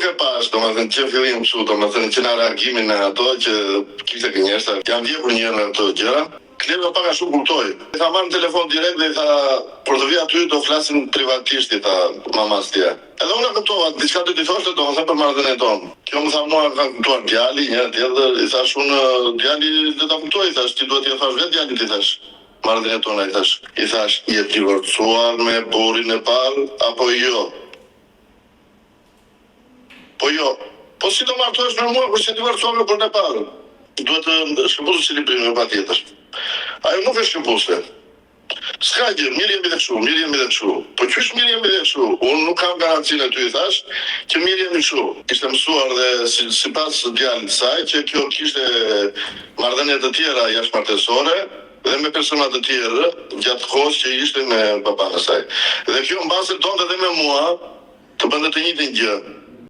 e pash, domethënë që fillim kështu, domethënë që na reagimin e ato që kishte gënjeshta, jam vjekur një herë ato gjëra. Kleva pak ashtu kuptoi. Tha marr në telefon direkt dhe tha për të vi aty do flasim privatisht, tha mamas tje. Edhe unë kuptova, diçka do t'i thoshte domethënë për marrëdhënien tonë. Kjo më tha mua ka kuptuar djali, një tjetër, i thash unë djali do ta kuptoj, thash ti duhet t'i thash vetë djalit, i thash. Marrëdhënien tonë, i thash, je divorcuar me burrin e parë apo jo? Po jo. Po si do martohesh me mua kur je divorcuar me burrin e parë? Duhet të shkëputësh ekuilibrimin patjetër. Ajo nuk është shkëputse. S'ka gjë, mirë jemi dhe kështu. Po qysh mirë jemi dhe kështu? Unë nuk kam garancinë aty, i thash, që mirë jemi kështu. Kishte mësuar dhe sipas djalit saj që kjo kishte marrëdhënie të tjera jashtëmartësore dhe me persona të tjerë gjatë kohës që ishte me papan e saj. Dhe kjo mbase donte edhe me mua të bënte të njëjtën gjë.